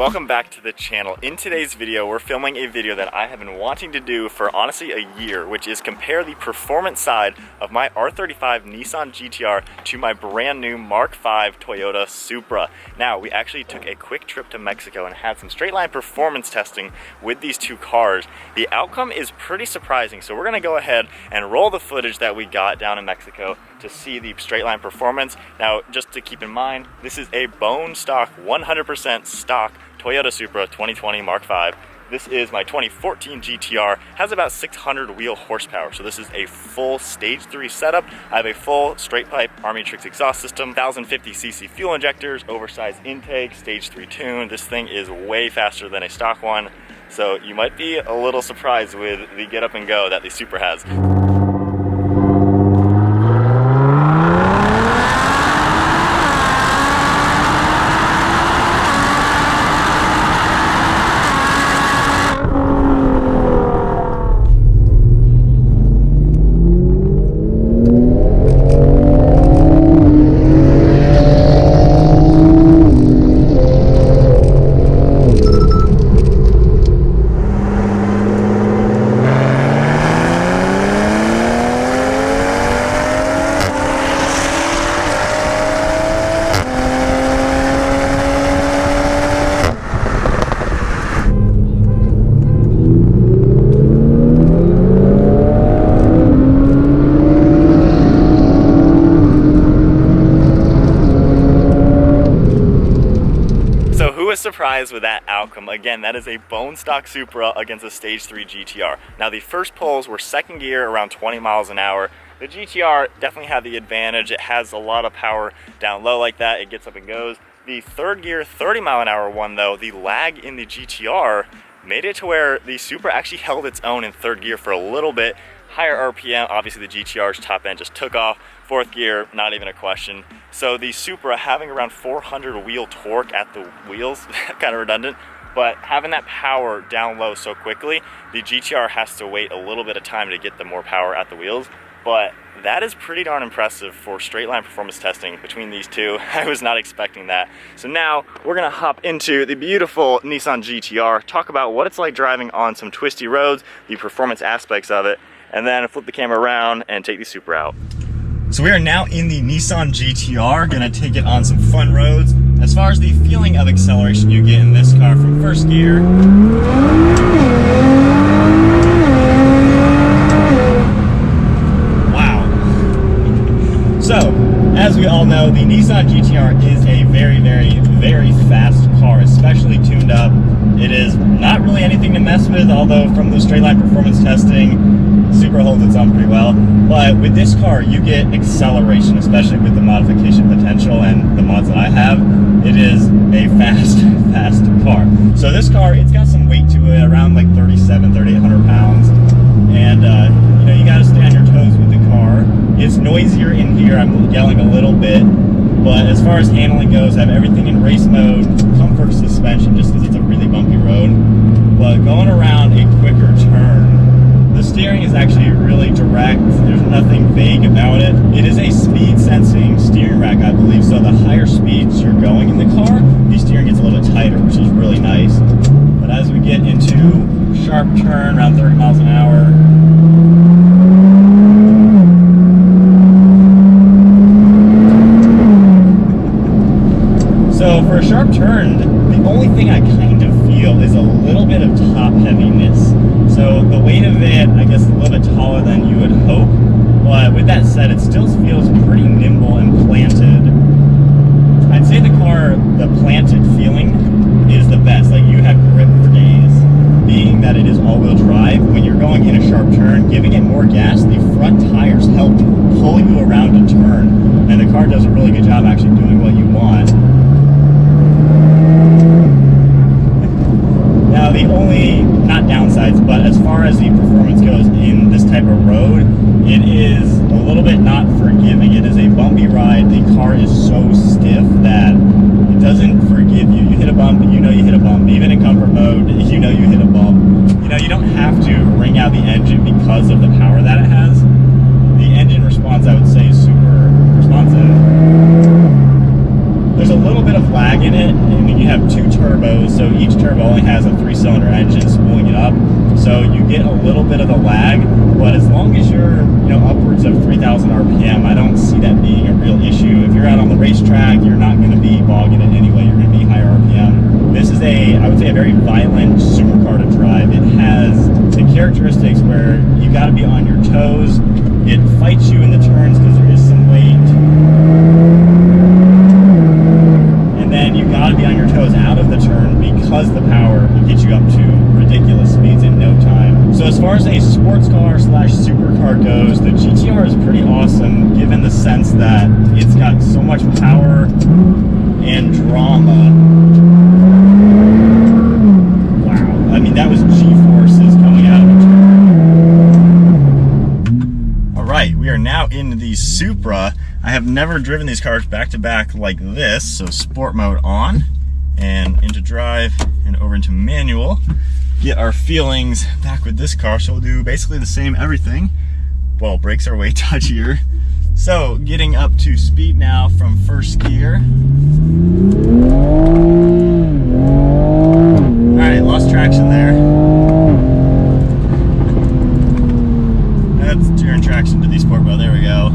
welcome back to the channel. In today's video, we're filming a video that I have been wanting to do for honestly a year, which is compare the performance side of my R35 Nissan GT-R to my brand new MK5 Toyota Supra. Now, we actually took a quick trip to Mexico and had some straight line performance testing with these two cars. The outcome is pretty surprising, so we're gonna go ahead and roll the footage that we got down in Mexico to see the straight line performance. Now, just to keep in mind, this is a bone stock, 100% stock Toyota Supra 2020 MK5. This is my 2014 GT-R, has about 600 wheel horsepower. So this is a full stage 3 setup. I have a full straight pipe Army-Trix exhaust system, 1050cc fuel injectors, oversized intake, stage 3 tune. This thing is way faster than a stock one. So you might be a little surprised with the get up and go that the Supra has. Surprised with that outcome. Again, that is a bone stock Supra against a stage 3 GT-R. Now, the first pulls were second gear around 20 miles an hour. The GT-R definitely had the advantage. It has a lot of power down low like that. It gets up and goes. The third gear 30 mile an hour one though, the lag in the GT-R made it to where the Supra actually held its own in third gear for a little bit. Higher RPM, obviously the GT-R's top end just took off. Fourth gear, not even a question. So the Supra having around 400 wheel torque at the wheels, kind of redundant, but having that power down low so quickly, the GT-R has to wait a little bit of time to get the more power at the wheels. But that is pretty darn impressive for straight line performance testing between these two. I was not expecting that. So now we're gonna hop into the beautiful Nissan GT-R, talk about what it's like driving on some twisty roads, the performance aspects of it, and then flip the camera around and take the Supra out. So we are now in the Nissan GT-R, gonna take it on some fun roads. As far as the feeling of acceleration you get in this car from first gear, wow. So, as we all know, the Nissan GT-R is a very fast car, especially tuned up. It is not really anything to mess with, although from the straight line performance testing, Supra holds its own pretty well. But with this car, you get acceleration, especially with the modification potential and the mods that I have. It is a fast car. So this car, it's got some weight to it, around like 3,800 pounds. And you know, you gotta stay on your toes with the car. It's noisier in here, I'm yelling a little bit. But as far as handling goes, I have everything in race mode, comfort suspension, just because it's a really bumpy road. But going around a quicker turn, the steering is actually really direct. There's nothing vague about it. It is a speed sensing steering rack, I believe, so the higher speeds you're going in the car, the steering gets a little bit tighter, which is really nice. But as we get into sharp turn, around 30 miles an hour, so for a sharp turn, the only thing I kind of feel is a little bit of top heaviness. So the weight of it, I guess, a little bit taller than you would hope. But with that said, it still feels pretty nimble and planted. I'd say the car, the planted feeling is the best. Like, you have grip for days. Being that it is all-wheel drive, when you're going in a sharp turn, giving it more gas, the front tires help pull you around a turn. And the car does a really good job actually doing what you want. Now, the only, not downsides, but as far as the performance goes in this type of road, it is a little bit not forgiving. It is a bumpy ride. The car is so stiff that it doesn't forgive you. You hit a bump, you know you hit a bump. Even in comfort mode, you know you hit a bump. You know, you don't have to wring out the engine because of the power that it has. The engine response, I would say, is super responsive. There's a little bit of lag in it, and you you have 2 turbos, so each turbo only has a 3-cylinder engine spooling it up. So you get a little bit of a lag, but as long as you're, you know, upwards of 3,000 RPM, I don't see that being a real issue. If you're out on the racetrack, you're not going to be bogging it anyway. You're going to be higher RPM. This is I would say, a very violent supercar to drive. It has the characteristics where you got to be on your toes. It fights you in the turns because there is some weight. And then you got to be on your toes out of the turn because the power will get you up to ridiculous speeds in no time. So as far as a sports car / supercar goes, the GT-R is pretty awesome given the sense that it's got so much power and drama. Wow, I mean, that was G-forces coming out of the turn. All right, we are now in the Supra. I have never driven these cars back to back like this, so sport mode on and into drive and over into manual. Get our feelings back with this car. So we'll do basically the same everything. Well, brakes are way touchier. So getting up to speed now from first gear. All right, lost traction there. That's turn traction to the sport mode. There we go.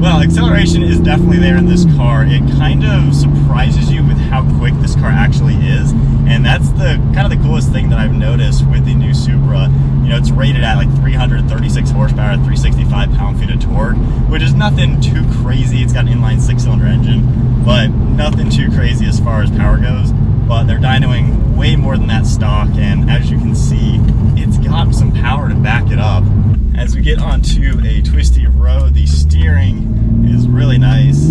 Well, acceleration is definitely there in this car. It kind of surprises you with how quick this car actually is. And that's the kind of the coolest thing that I've noticed with the new Supra. You know, it's rated at like 336 horsepower, 365 pound-feet of torque, which is nothing too crazy. It's got an inline 6-cylinder engine, but nothing too crazy as far as power goes. But they're dynoing way more than that stock, and as you can see, it's got some power to back it up. As we get onto a twisty road, the steering is really nice.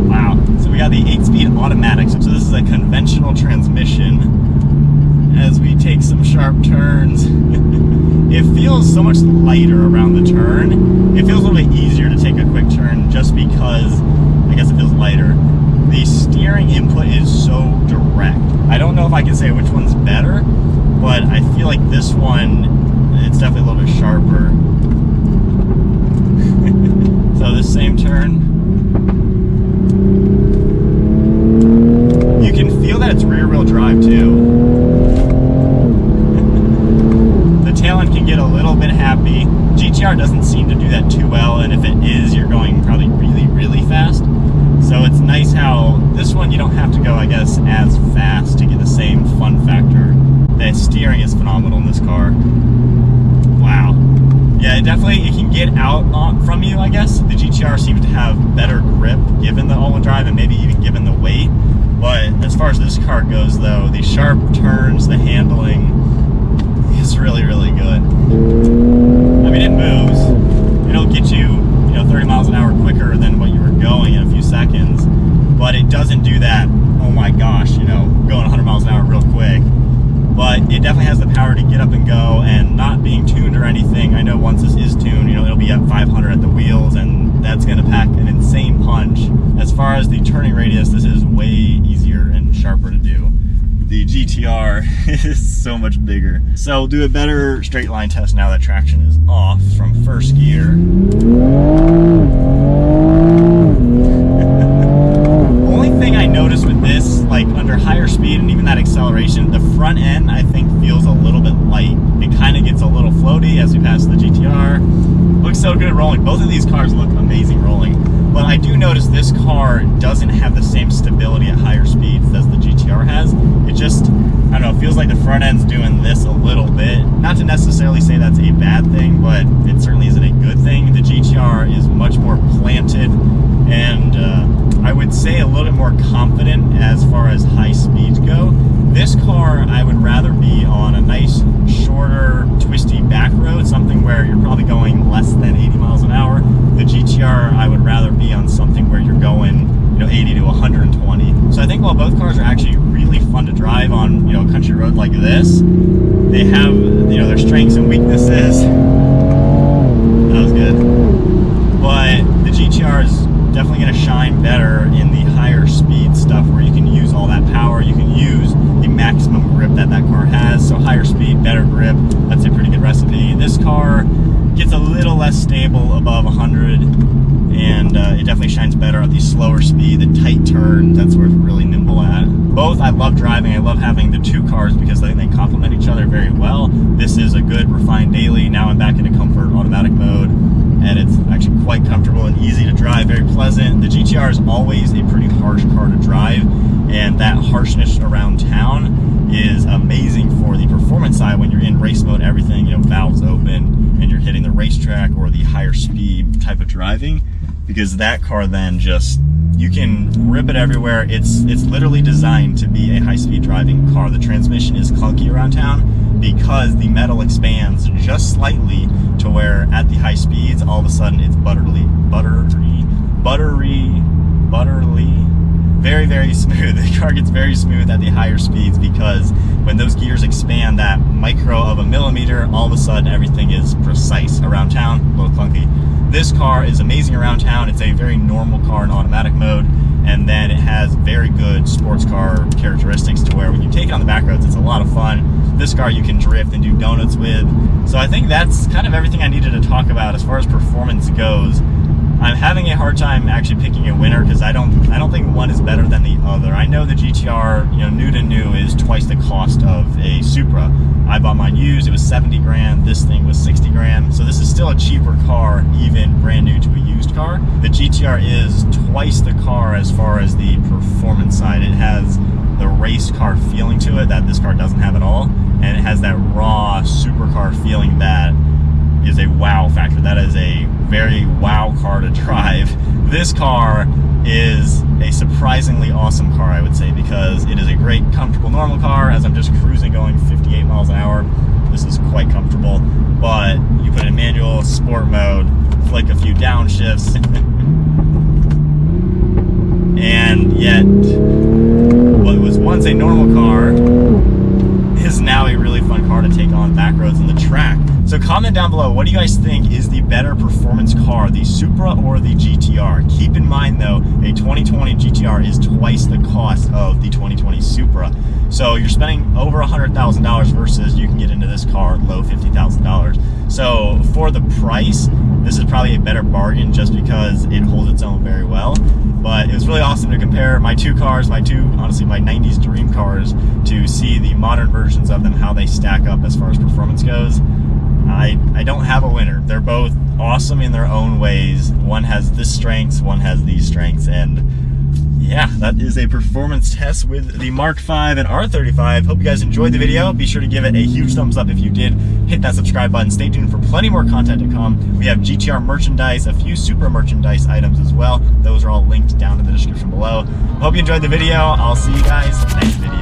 Wow. So we got the 8-speed automatic. So this is a conventional transmission. As we take some sharp turns, it feels so much lighter around the turn. It feels a little bit easier to take a quick turn just because, I guess, it feels lighter. The steering input is so direct. I don't know if I can say which one's better, but I feel like this one, it's definitely a little bit sharper. So this same turn, you can feel that it's rear-wheel drive too. The tail end can get a little bit happy. GT-R doesn't seem to do that too well, and if it is, you're going probably really, really fast. So it's nice how this one you don't have to go, I guess, as fast to get the same fun factor. The steering is phenomenal in this car. Wow. Yeah, it can get out from you, I guess. The GT-R seems to have better grip given the all-wheel drive and maybe even given the weight. But as far as this car goes, though, the sharp turns, the handling is really, really good. I mean, it moves. It'll get you, 30 miles an hour quicker than what you were going in a few seconds. But it doesn't do that, oh my gosh, going 100 miles an hour real quick. But it definitely has the power to get up and go, and not being tuned or anything. I know once this is tuned, it'll be at 500 at the wheels, and that's going to pack an insane punch. As far as the turning radius, this is way easier and sharper to do. The GT-R is so much bigger. So we'll do a better straight line test now that traction is off from first gear. Only thing I noticed with this, like under higher speed and even that acceleration, the front end I think feels a little bit light. It kind of gets a little floaty as we pass the GT-R. Looks so good rolling. Both of these cars look amazing rolling. But I do notice this car doesn't have the same stability at higher speeds as the GT-R has. It just, I don't know, it feels like the front end's doing this a little bit. Not to necessarily say that's a bad thing, but it certainly isn't a good thing. The GT-R is much more planted and I would say a little bit more confident as far as high speeds go. This car, I would rather be on a nice, shorter, twisty back road, something where you're probably going less than 80 miles an hour. The GT-R, I would rather be on something where you're going, 80 to 120. So I think while both cars are actually really fun to drive on, a country road like this, they have, their strengths and weaknesses. That was good. But the GT-R is definitely going to shine better in the higher speed stuff where you can use all that power. You can use the maximum grip that car has. So higher speed, better grip, that's a pretty good recipe. This car gets a little less stable above 100 and it definitely shines better at the slower speed, the tight turns. That's where it's really nimble at. Both I love driving. I love having the two cars because I think they complement each other very well. This is a good refined daily. Now I'm back into comfort automatic mode, and it's actually quite comfortable and easy to drive, very pleasant. The GT-R is always a pretty harsh car to drive, and that harshness around town is amazing for the performance side. When you're in race mode, everything, you know, valves open, and you're hitting the racetrack or the higher speed type of driving, because that car then just, you can rip it everywhere. It's literally designed to be a high-speed driving car. The transmission is clunky around town because the metal expands just slightly to where at the high speeds, all of a sudden it's buttery, very, very smooth. The car gets very smooth at the higher speeds because when those gears expand that micro of a millimeter, all of a sudden everything is precise. Around town, a little clunky. This car is amazing around town. It's a very normal car in automatic mode, and then it has very good sports car characteristics to where when you take it on the back roads, it's a lot of fun. This car you can drift and do donuts with. So I think that's kind of everything I needed to talk about as far as performance goes. I'm having a hard time actually picking a winner because I don't think one is better than the other. I know the GT-R, you know, new to new is twice the cost of a Supra. I bought mine used, it was 70 grand, this thing was 60 grand. So this is still a cheaper car, even brand new to a used car. The GT-R is twice the car as far as the performance side. It has the race car feeling to it that this car doesn't have at all. And it has that raw supercar feeling that is a wow factor. That is a very wow car to drive. This car is a surprisingly awesome car, I would say, because it is a great, comfortable, normal car. As I'm just cruising going 58 miles an hour, this is quite comfortable. But you put it in manual, sport mode, flick a few downshifts, and yet what was once a normal car is now a really fun car to take on back roads and the track. So comment down below, what do you guys think is the better performance car, the Supra or the GT-R? Keep in mind though, a 2020 GT-R is twice the cost of the 2020 Supra. So you're spending over $100,000 versus you can get into this car low $50,000. So for the price, this is probably a better bargain just because it holds its own very well. But it was really awesome to compare my two cars, honestly my 90s dream cars, to see the modern versions of them, how they stack up as far as performance goes. I don't have a winner. They're both awesome in their own ways. One has this strengths, one has these strengths, and yeah, that is a performance test with the Mark V and R35. Hope you guys enjoyed the video. Be sure to give it a huge thumbs up if you did. Hit that subscribe button. Stay tuned for plenty more content to come. We have GT-R merchandise, a few Supra merchandise items as well. Those are all linked down in the description below. Hope you enjoyed the video. I'll see you guys next video.